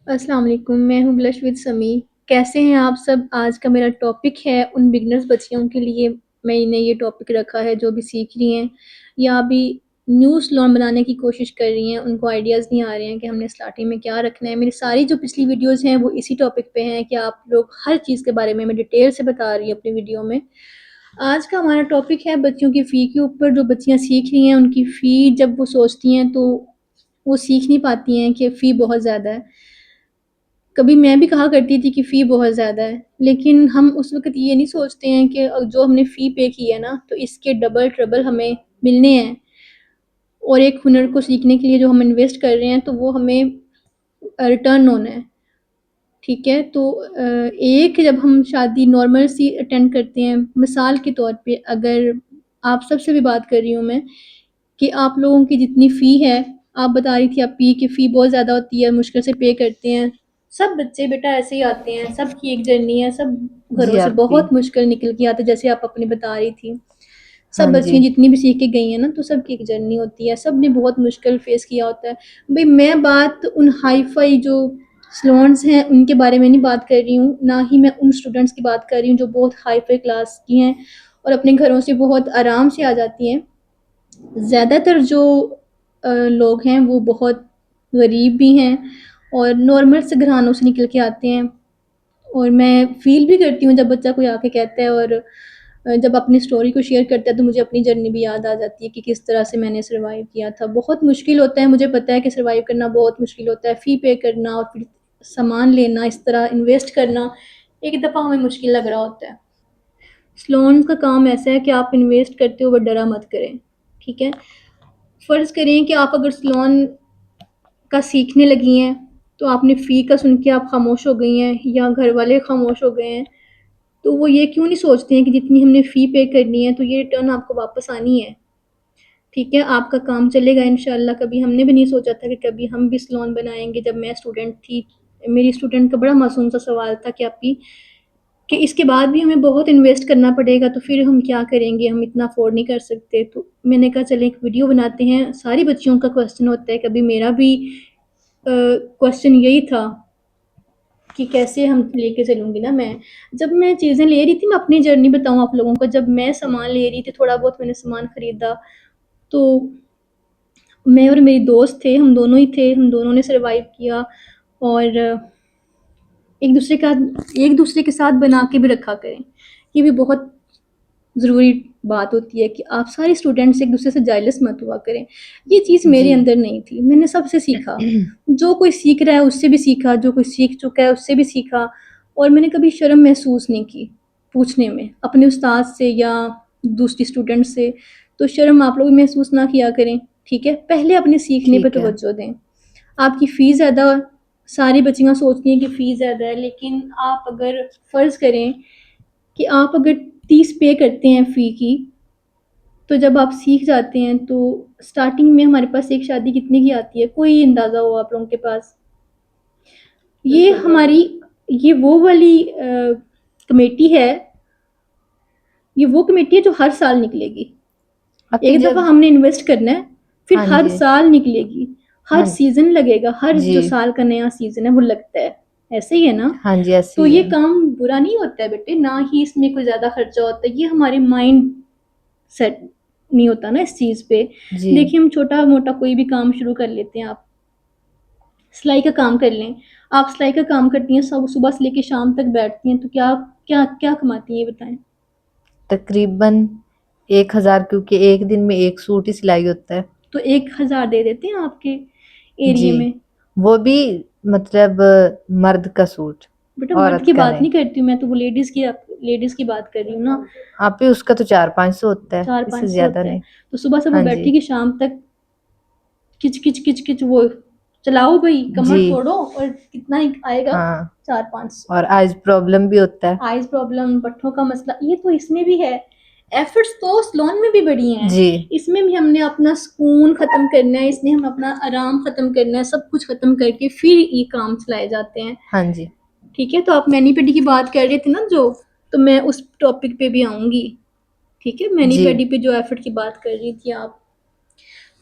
अस्सलाम वालेकुम, मैं हूँ ब्लश विद समी। कैसे हैं आप सब? आज का मेरा टॉपिक है उन बिगिनर्स बच्चियों के लिए मैंने ये टॉपिक रखा है जो अभी सीख रही हैं या अभी न्यू सलोन बनाने की कोशिश कर रही हैं। उनको आइडियाज़ नहीं आ रहे हैं कि हमने स्टार्टिंग में क्या रखना है। मेरी सारी जो पिछली वीडियोज़ हैं वो इसी टॉपिक पे हैं कि आप लोग हर चीज़ के बारे में मैं डिटेल से बता रही हूँ अपनी वीडियो में। आज का हमारा टॉपिक है बच्चियों की फ़ी के ऊपर। जो बच्चियाँ सीख रही हैं उनकी फ़ी जब वो सोचती हैं तो वो सीख नहीं पाती हैं कि फ़ी बहुत ज़्यादा है। कभी मैं भी कहा करती थी कि फ़ी बहुत ज़्यादा है, लेकिन हम उस वक़्त ये नहीं सोचते हैं कि जो हमने फ़ी पे की है ना, तो इसके डबल ट्रिपल हमें मिलने हैं और एक हुनर को सीखने के लिए जो हम इन्वेस्ट कर रहे हैं, तो वो हमें रिटर्न होना है, ठीक है? तो एक जब हम शादी नॉर्मल सी अटेंड करते हैं, मिसाल के तौर पे अगर आप सबसे भी बात कर रही हूँ मैं कि आप लोगों की जितनी फ़ी है, आप बता रही थी आपकी कि फ़ी बहुत ज़्यादा होती है, मुश्किल से पे करते हैं। सब बच्चे बेटा ऐसे ही आते हैं, सबकी एक जर्नी है, सब जी घरों से आपी। बहुत मुश्किल निकल के आते हैं, जैसे आप अपनी बता रही थी। सब हाँ जी। बच्चियाँ जितनी भी सीख के गई हैं ना, तो सबकी एक जर्नी होती है, सब ने बहुत मुश्किल फ़ेस किया होता है। भई मैं बात उन हाई-फ़ाई जो सैलून्स हैं, उनके बारे में नहीं बात कर रही हूँ, ना ही मैं उन स्टूडेंट्स की बात कर रही हूँ जो बहुत हाई-फ़ाई क्लास की हैं और अपने घरों से बहुत आराम से आ जाती हैं। ज़्यादातर जो लोग हैं वो बहुत गरीब भी हैं और नॉर्मल से घरानों से निकल के आते हैं और मैं फ़ील भी करती हूँ जब बच्चा कोई आके कहता है और जब अपनी स्टोरी को शेयर करता है तो मुझे अपनी जर्नी भी याद आ जाती है कि किस तरह से मैंने सर्वाइव किया था। बहुत मुश्किल होता है, मुझे पता है कि सर्वाइव करना बहुत मुश्किल होता है, फ़ी पे करना और फिर सामान लेना, इस तरह इन्वेस्ट करना, एक दफ़ा हमें मुश्किल लग रहा होता है। सैलून का काम ऐसा है कि आप इन्वेस्ट करते हो बट डरा मत करें, ठीक है? फ़र्ज़ करें कि आप अगर सैलून का सीखने लगी हैं, तो आपने फ़ी का सुन के आप खामोश हो गई हैं या घर वाले खामोश हो गए हैं, तो वो ये क्यों नहीं सोचते हैं कि जितनी हमने फ़ी पे करनी है, तो ये रिटर्न आपको वापस आनी है, ठीक है? आपका काम चलेगा इंशाअल्लाह। कभी हमने भी नहीं सोचा था कि कभी हम भी सैलून बनाएँगे। जब मैं स्टूडेंट थी, मेरी स्टूडेंट का बड़ा मासूम सा सवाल था कि आपी कि इसके बाद भी हमें बहुत इन्वेस्ट करना पड़ेगा, तो फिर हम क्या करेंगे? हम इतना अफ़ोर्ड नहीं कर सकते। तो मैंने कहा चलें एक वीडियो बनाते हैं, सारी बच्चियों का क्वेश्चन होता है, कभी मेरा भी क्वेश्चन यही था कि कैसे हम लेके चलूँगी ना मैं। जब मैं चीज़ें ले रही थी, मैं अपनी जर्नी बताऊँ आप लोगों को, जब मैं सामान ले रही थी, थोड़ा बहुत मैंने सामान खरीदा, तो मैं और मेरी दोस्त थे, हम दोनों ही थे, हम दोनों ने सर्वाइव किया और एक-दूसरे के साथ बना के भी रखा करें। ये भी बहुत ज़रूरी बात होती है कि आप सारे स्टूडेंट्स एक-दूसरे से जेलस मत हुआ करें। ये चीज़ जी। मेरे अंदर नहीं थी, मैंने सबसे सीखा। जो कोई सीख रहा है उससे भी सीखा, जो कोई सीख चुका है उससे भी सीखा और मैंने कभी शर्म महसूस नहीं की पूछने में, अपने उस्ताद से या दूसरी स्टूडेंट से। तो शर्म आप लोग महसूस ना किया करें, ठीक है? पहले अपने सीखने पे ठीक है। तवज्जो दें। आपकी फ़ीस ज़्यादा सारी बच्चियाँ सोचती हैं कि फ़ीस ज़्यादा है, लेकिन आप अगर फ़र्ज़ करें कि आप अगर 30 पे करते हैं फ़ी की, तो जब आप सीख जाते हैं तो स्टार्टिंग में हमारे पास एक शादी कितने की आती है? कोई अंदाज़ा हो आप लोगों के पास? ये हमारी ये वो वाली कमेटी है, ये वो कमेटी है जो हर साल निकलेगी। आपी एक दफ़ा जब हमने इन्वेस्ट करना है, फिर हाँ हर जी। साल निकलेगी, हर हाँ सीज़न लगेगा, हर जी। जो साल का नया सीज़न है वो लगता है, ऐसे ही है ना? हाँ जी, तो ऐसी ये है। काम बुरा नहीं होता है बेटे, ना ही इसमें कोई ज़्यादा खर्चा होता है, ये हमारे माइंड सेट नहीं होता ना इस चीज़ पे। जी। देखिए हम छोटा-मोटा कोई भी काम शुरू कर लेते हैं, आप सिलाई का काम कर लें, आप सिलाई का काम करती हैं, सब सुबह से लेके शाम तक बैठती हैं, तो क्या क्या क्या कमाती हैं ये बताएँ? तकरीबन 1000, क्योंकि एक दिन में एक सूट ही सिलाई होता है। तो 1000 दे देते हैं आपके जी। एरिया में। वो भी मतलब मर्द का सूट, बेटा मर्द औरत की का बात नहीं। नहीं करती हूँ मैं, तो वो लेडीज़ की बात कर रही हूँ ना, आपी उसका तो 400-500 होता है, इससे 4-500 ज्यादा होता है। नहीं। तो सुबह से वो हाँ जी। बैठेगी शाम तक किच-किच वो चलाओ भई, कमर जी। तोड़ो और कितना ही आएगा हाँ। 4-500। और आइज प्रॉब्लम भी होता है। आइज़ प्रॉब्लम, पट्ठों का मसला, ये तो इसमें भी है। एफर्ट्स तो सैलून में भी बड़ी हैं। जी। इसमें भी हमने अपना सुकून ख़त्म करना है, इसमें हम अपना आराम ख़त्म करना है, सब कुछ ख़त्म करके फिर ये काम चलाए जाते हैं। हाँ जी। ठीक है? तो आप मैनी-पेडी की बात कर रहे थे ना जो, तो मैं उस टॉपिक पे भी आऊँगी। ठीक है? जी। मैनी-पेडी पे जो एफर्ट की बात कर रही थी आप।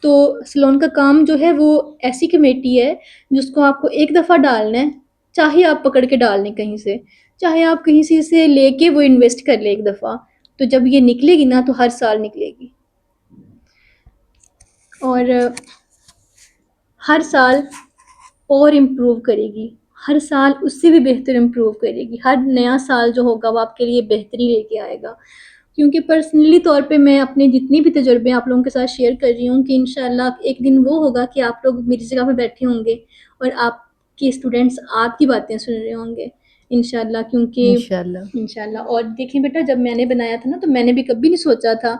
तो सैलून का काम जो है वो ऐसी कमेटी है जिसको आपको एक दफ़ा डालना है, चाहे आप पकड़ के डाल लें कहीं से, चाहे आप कहीं से लेके वो इन्वेस्ट कर लें एक दफ़ा, तो जब ये निकलेगी ना तो हर साल निकलेगी। और हर साल और इम्प्रूव करेगी, हर साल उससे भी बेहतर इम्प्रूव करेगी, हर नया साल जो होगा वो आपके लिए बेहतरी लेके आएगा। क्योंकि पर्सनली तौर पे मैं अपने जितनी भी तजुर्बे आप लोगों के साथ शेयर कर रही हूँ कि इंशाल्लाह एक दिन वो होगा कि आप लोग मेरी जगह पे बैठे होंगे और आपके स्टूडेंट्स आपकी बातें सुन रहे होंगे इंशाल्लाह। क्योंकि इंशाल्लाह। इंशाल्लाह और देखिए बेटा, जब मैंने बनाया था ना तो मैंने भी कभी नहीं सोचा था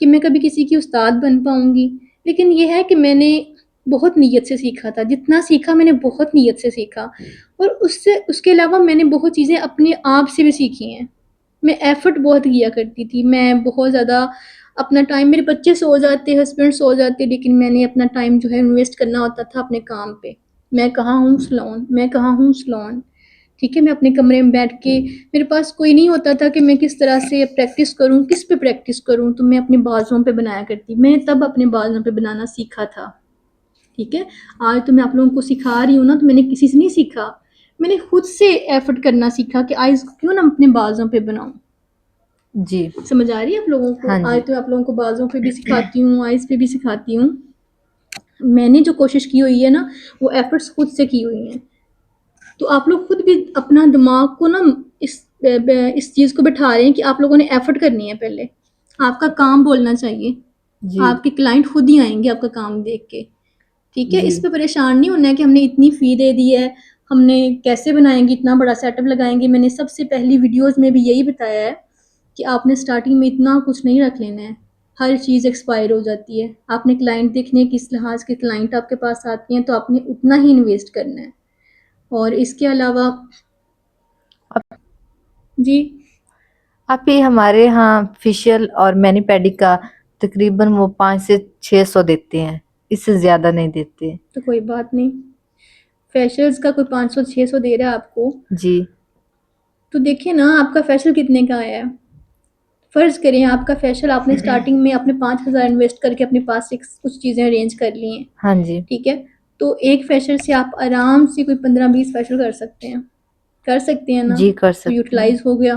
कि मैं कभी किसी की उस्ताद बन पाऊँगी। लेकिन ये है कि मैंने बहुत नीयत से सीखा था, जितना सीखा मैंने बहुत नीयत से सीखा और उससे उसके अलावा मैंने बहुत चीज़ें अपने आप से भी सीखी हैं। मैं एफ़र्ट बहुत किया करती थी, मैं बहुत ज़्यादा अपना टाइम, मेरे बच्चे सो जाते, हस्बैंड सो जाते, लेकिन मैंने अपना टाइम जो है इन्वेस्ट करना होता था अपने काम पे। मैं कहाँ हूँ सलोन, मैं कहाँ हूँ सलोन, ठीक है? मैं अपने कमरे में बैठ के, मेरे पास कोई नहीं होता था कि मैं किस तरह से प्रैक्टिस करूँ, किस पे प्रैक्टिस करूँ, तो मैं अपने बाजुओं पे बनाया करती। मैंने तब अपने बाजुओं पे बनाना सीखा था, ठीक है? आज तो मैं आप लोगों को सिखा रही हूँ ना, तो मैंने किसी से नहीं सीखा, मैंने खुद से एफ़र्ट करना सीखा कि आज क्यों ना अपने बाजुओं पे बनाऊँ। जी। समझ आ रही है आप लोगों को? हाँ आज जी। तो आप लोगों को बाजुओं पे भी सिखाती हूँ, आइज़ पे भी सिखाती हूँ। मैंने जो कोशिश की हुई है ना, वो एफ़र्ट्स खुद से की हुई हैं। तो आप लोग खुद भी अपना दिमाग को ना इस चीज़ को बिठा रहे हैं कि आप लोगों ने एफ़र्ट करनी है पहले। आपका काम बोलना चाहिए। जी। आपके क्लाइंट खुद ही आएँगे आपका काम देख के, ठीक है? जी। इस पे परेशान नहीं होना है कि हमने इतनी फ़ी दे दी है, हमने कैसे बनाएँगे, इतना बड़ा सेटअप लगाएँगे। मैंने सबसे पहली वीडियोज़ में भी यही बताया है कि आपने स्टार्टिंग में इतना कुछ नहीं रख लेना है। हर चीज़ एक्सपायर हो जाती है। आपने क्लाइंट देखने हैं, किस लिहाज़ के क्लाइंट आपके पास आते हैं, तो आपने उतना ही इन्वेस्ट करना है। और इसके अलावा आप जी, आप ये हमारे यहाँ फेशियल और मैनी पेडी का तकरीबन वो 5 से 600 देते हैं, इससे ज़्यादा नहीं देते। तो कोई बात नहीं। फेशियल्स का कोई 500-600 दे रहा है आपको, जी। तो देखिए ना आपका फेशियल कितने का आया है? फ़र्ज़ करें आपका फेशियल आपने स्टार्टिंग में आपने 5,000 इन्वेस्ट करके अपने पास से कुछ चीज़ें अरेंज कर ली हैं, हाँ जी। ठीक है? तो एक फेशियल से आप आराम से कोई 15-20 फेशियल कर सकते हैं। कर सकते हैं ना? जी, कर तो सकते हैं। यूटिलाइज़ हो गया,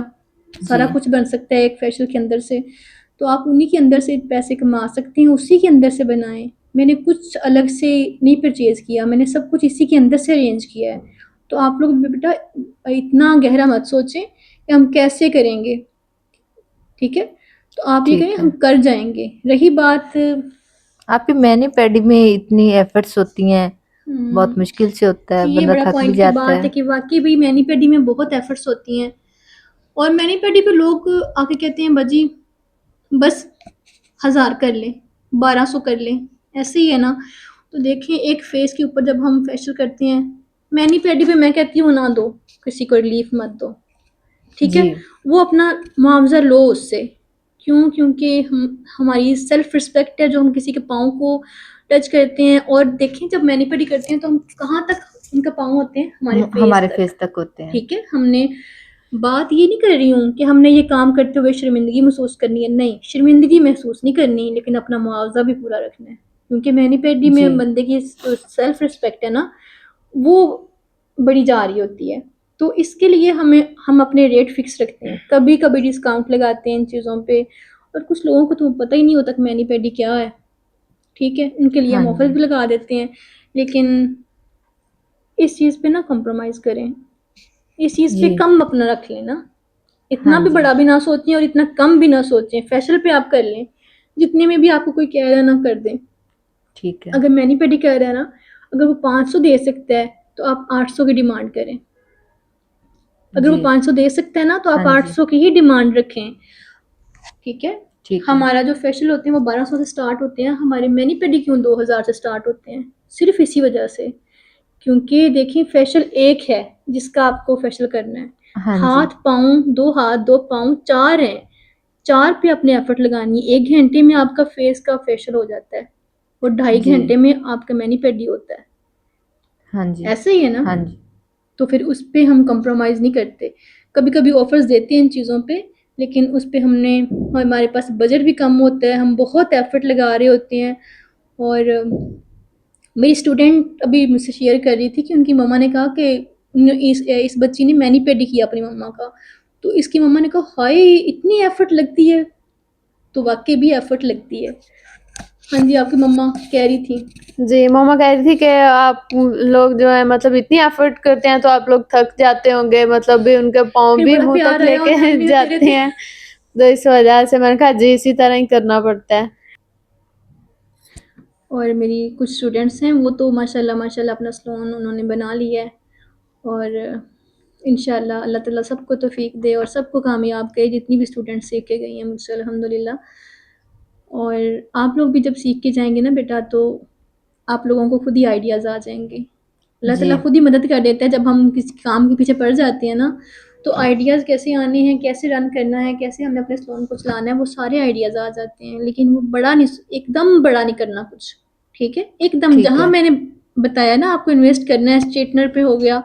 जी। सारा कुछ बन सकता है एक फेशियल के अंदर से। तो आप उन्हीं के अंदर से पैसे कमा सकते हैं, उसी के अंदर से बनाएँ। मैंने कुछ अलग से नहीं परचेज़ किया, मैंने सब कुछ इसी के अंदर से अरेंज किया है। तो आप लोग भी बेटा इतना गहरा मत सोचें कि हम कैसे करेंगे, ठीक है? तो आप ये करें, ठीक हम है। कर जाएँगे। रही बात आपकी मैनी पेडी में इतनी एफर्ट्स होती हैं, हुँ, बहुत मुश्किल से होता है, जी, ये बंदा बड़ा थक भी पॉइंट की जाता बात है है। कि वाक़ई भी मैनी-पेडी में बहुत एफ़र्ट्स होती हैं और मैनी-पेडी पे लोग आके कहते हैं बाजी बस 1000 कर लें, 1200 कर लें, ऐसे ही है ना? तो देखिए एक फ़ेस के ऊपर जब हम फेशियल करते हैं, मैनी-पेडी पे मैं कहती हूँ ना दो, किसी को रिलीफ़ मत दो, ठीक जी। है? वो अपना मुआवज़ा लो उससे। क्यों? क्योंकि हमारी सेल्फ़ रिस्पेक्ट है जो हम किसी के पाँव को टच करते हैं और देखें जब मैनी-पेडी करते हैं तो हम कहाँ तक उनका पाँव होते हैं? हमारे फ़ेस हमारे तक, फेस तक होते हैं। ठीक है? हमने बात ये नहीं कर रही हूँ कि हमने ये काम करते हुए शर्मिंदगी महसूस करनी है, नहीं, शर्मिंदगी महसूस नहीं करनी, लेकिन अपना मुआवज़ा भी पूरा रखना है। क्योंकि मैनी-पेडी जी। में बंदे की सेल्फ़ रिस्पेक्ट है ना, वो बढ़ी जा रही होती है। तो इसके लिए हम अपने रेट फ़िक्स रखते हैं, कभी-कभी डिस्काउंट लगाते हैं इन चीज़ों पे और कुछ लोगों को तो पता ही नहीं होता कि मैनी-पेडी क्या है, ठीक है? उनके लिए हाँ हम ऑफ़र जी। भी लगा देते हैं, लेकिन इस चीज़ पे ना कॉम्प्रोमाइज़ करें। इस चीज़ पे जी। कम अपना रख लें ना, हाँ इतना भी जी। बड़ा भी ना सोचें और इतना कम भी ना सोचें, फेशियल पे आप कर लें, जितने में भी आपको कोई कह रहा है ना कर दें। ठीक है। अगर मैनी-पेडी कह रहा है ना, अगर वो 500 दे सकता है, तो आप 800 की डिमांड करें। अगर वो जी। 500 दे सकता है ना, तो आप हाँ जी। 800 की ही डिमांड रखें, ठीक है? ठीक है। हमारा जो फेशियल होते हैं वो 1200 से स्टार्ट होते हैं, हमारे मैनी-पेडी क्यों 2000 से स्टार्ट होते हैं? सिर्फ़ इसी वजह से। क्योंकि देखिए फेशियल एक है जिसका आपको फेशियल करना है। हाँ जी। हाथ-पाँव 2 हाथ, 2 पाँव 4 हैं, 4 पे आपने एफर्ट लगानी है। 1 घंटे में आपका फेस का फेशियल हो जाता है और ढाई जी। घंटे में आपका मैनी-पेडी होता है। हाँ जी। ऐसे ही है ना? हाँ जी। तो फिर उस पे हम कॉम्प्रोमाइज़ नहीं करते। कभी-कभी ऑफ़र्स देते हैं इन चीज़ों पे, लेकिन उस पे हमारे पास बजट भी कम होता है, हम बहुत एफर्ट लगा रहे होते हैं और मेरी स्टूडेंट अभी मुझसे शेयर कर रही थी कि उनकी मम्मा ने कहा कि इस बच्ची ने मैनी पेडी किया अपनी मम्मा का। तो इसकी मम्मा ने कहा हाय इतनी एफर्ट लगती है। तो वाकई भी एफर्ट लगती है। हाँ जी, आपकी मम्मा कह रही थी। जी, मम्मा कह रही थी कि आप लोग जो है मतलब इतनी एफर्ट करते हैं तो आप लोग थक जाते होंगे, मतलब भी उनके पाँव फिर भी बड़ा मुँह तक प्यार आया लेके होता है तेरे जाते ते। हैं। तो इस वजह से मैंने कहा जी इसी तरह ही करना पड़ता है। और मेरी कुछ स्टूडेंट्स हैं वो तो माशाल्लाह माशाल्लाह अपना सलोन उन्होंने बना लिया है। और इंशाल्लाह अल्लाह ताला सबको तौफीक दे और सबको कामयाब करे जितनी भी स्टूडेंट सीख के गई हैं मुझसे अल्हम्दुलिल्लाह। और आप लोग भी जब सीख के जाएंगे ना बेटा तो आप लोगों को खुद ही आइडियाज़ आ जाएंगे। अल्लाह जी ताला खुद ही मदद कर देता है जब हम किसी काम के पीछे पड़ जाते हैं ना। तो आइडियाज़ कैसे आने हैं, कैसे रन करना है, कैसे हमने अपने सलोन को चलाना है, वो सारे आइडियाज़ आ जाते हैं। लेकिन वो बड़ा नहीं, एकदम बड़ा नहीं करना कुछ, ठीक है? एकदम ठीक जहाँ है। मैंने बताया ना आपको इन्वेस्ट करना है, स्ट्रेटनर पे हो गया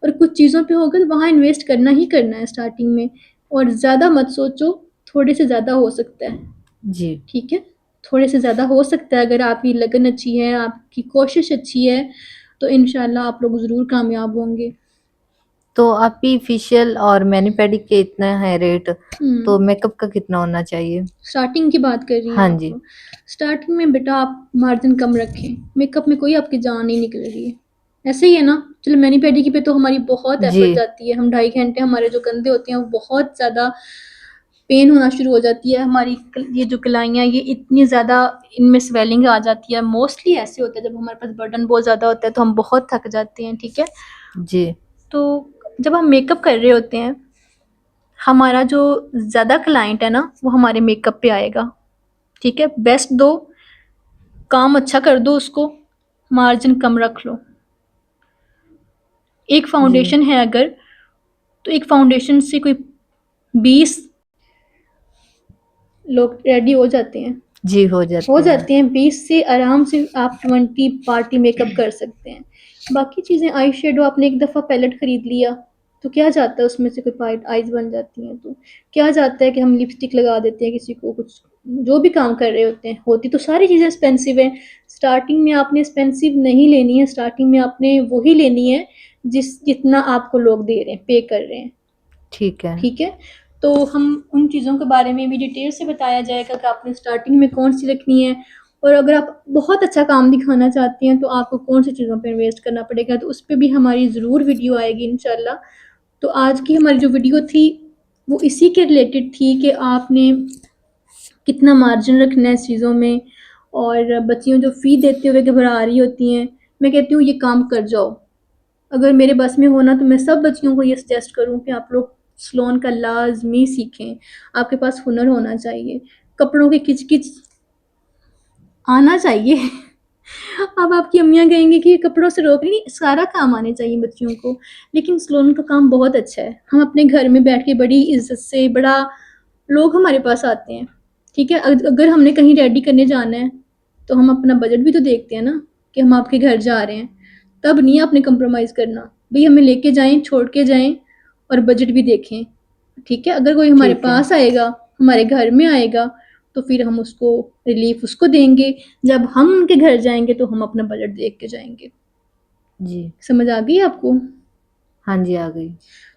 और कुछ चीज़ों पे हो गया, तो वहाँ इन्वेस्ट करना ही करना है स्टार्टिंग में। और ज़्यादा मत सोचो, थोड़े से ज़्यादा हो सकता है, जी ठीक है? थोड़े से ज़्यादा हो सकता है अगर आपकी लगन अच्छी है, आपकी कोशिश अच्छी है, तो इंशाल्लाह आप लोग ज़रूर कामयाब होंगे। तो आपकी फेशियल और मैनी पेडी के इतना है रेट, तो हुँ। मेकअप का कितना होना चाहिए? स्टार्टिंग की बात कर रही हैं हाँ आप? जी। स्टार्टिंग में बेटा आप मार्जिन कम रखें, मेकअप में कोई आपकी जान नहीं निकल रही है। ऐसे ही है ना? चलो मैनी-पेडी की पे तो हमारी बहुत जी एफर्ट जाती है, हम ढाई घंटे हमारे जो कंधे होते हैं वो बहुत ज़्यादा पेन होना शुरू हो जाती है, हमारी ये जो कलाइयाँ ये इतनी ज़्यादा इनमें स्वेलिंग आ जाती है। मोस्टली ऐसे होता है जब हमारे पास बर्डन बहुत ज़्यादा होता है तो हम बहुत थक जाते हैं, ठीक है? जी तो जब हम मेकअप कर रहे होते हैं, हमारा जो ज़्यादा क्लाइंट है ना, वो हमारे मेकअप पे आएगा, ठीक है? बेस्ट दो, काम अच्छा कर दो उसको, मार्जिन कम रख लो। एक जी फाउंडेशन है अगर, तो एक फाउंडेशन से कोई 20 लोग रेडी हो जाते हैं। जी हो हैं। जाते हैं 20 से आराम से आप 20 पार्टी मेकअप कर सकते हैं। बाकी चीज़ें आई शेडो आपने एक दफ़ा पैलेट खरीद लिया, तो क्या जाता है उसमें से कोई पाइट आइज़ बन जाती हैं तो। क्या जाता है कि हम लिपस्टिक लगा देते हैं किसी को कुछ जो भी काम कर रहे होते हैं, होती तो सारी चीज़ें एक्सपेंसिव हैं। स्टार्टिंग में आपने एक्सपेंसिव नहीं लेनी है, स्टार्टिंग में आपने वही लेनी है जितना आपको लोग दे रहे हैं, पे कर रहे हैं। ठीक है। ठीक है? तो हम उन चीज़ों के बारे में भी डिटेल से बताया जाएगा कि आपने स्टार्टिंग में कौन-सी रखनी है और अगर आप बहुत अच्छा काम दिखाना चाहती हैं, तो आपको कौन-सी चीज़ों पे इन्वेस्ट करना पड़ेगा, तो उस पे भी हमारी ज़रूर वीडियो आएगी इंशाल्लाह। तो आज की हमारी जो वीडियो थी, वो इसी के रिलेटेड थी कि आपने कितना मार्जिन रखना है इस चीज़ों में और बच्चियों जो फ़ी देते हुए घबरा रही होती हैं, मैं कहती हूँ ये काम कर जाओ। अगर मेरे बस में हो ना तो मैं सब बच्चियों को ये सजेस्ट करूँ कि आप लोग सलोन का लाज़मी सीखें। आपके पास हुनर होना चाहिए। कपड़ों की किच-किच आना चाहिए। अब आपकी अम्मियाँ कहेंगी कि ये कपड़ों से रोक नहीं, सारा काम आने चाहिए बच्चियों को। लेकिन सलोन का काम बहुत अच्छा है। हम अपने घर में बैठ के बड़ी इज़्ज़त से बड़ा लोग हमारे पास आते हैं, ठीक है? अगर हमने कहीं रेडी करने जाना है, तो हम अपना बजट भी तो देखते हैं ना कि हम आपके घर जा रहे हैं। तब नहीं आपने कम्प्रोमाइज़ करना। भई हमें लेके जाएँ, छोड़ के जाएँ और बजट भी देखें, ठीक है? अगर कोई हमारे ठीक है। पास आएगा, हमारे घर में आएगा, तो फिर हम उसको रिलीफ़ उसको देंगे। जब हम उनके घर जाएँगे तो हम अपना बजट देख के जाएँगे। जी समझ आ गई आपको? हाँ जी, आ गई।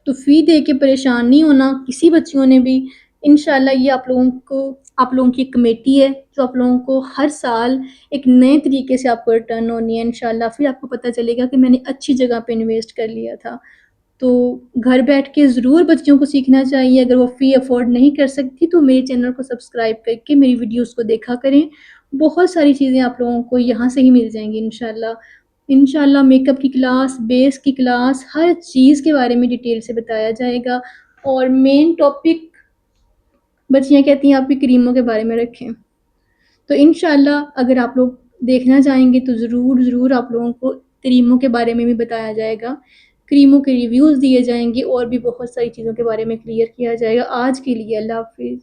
तो फ़ी दे के परेशान नहीं होना किसी बच्चियों ने भी। इंशाल्लाह ये आप लोगों की एक कमेटी है जो आप लोगों को हर साल एक नए तरीके से आपको रिटर्न होनी है इंशाल्लाह। फिर आपको पता चलेगा कि मैंने अच्छी जगह पे इन्वेस्ट कर लिया था। तो घर बैठ के ज़रूर बच्चियों को सीखना चाहिए। अगर वो फ़ी अफ़ोर्ड नहीं कर सकती तो मेरे चैनल को सब्सक्राइब करके मेरी वीडियोज़ को देखा करें। बहुत सारी चीज़ें आप लोगों को यहाँ से ही मिल जाएँगी इंशाल्लाह। इंशाल्लाह मेकअप की क्लास, बेस की क्लास, हर चीज़ के बारे में डिटेल से बताया जाएगा और मेन टॉपिक बच्चियाँ कहती हैं आप भी क्रीमों के बारे में रखें। तो इंशाल्लाह अगर आप लोग देखना चाहेंगे तो ज़रूर आप लोगों को क्रीमों के बारे में भी बताया जाएगा। क्रीमों के रिव्यूज़ दिए जाएँगे और भी बहुत सारी चीज़ों के बारे में क्लियर किया जाएगा। आज के लिए अल्लाह हाफ़िज़।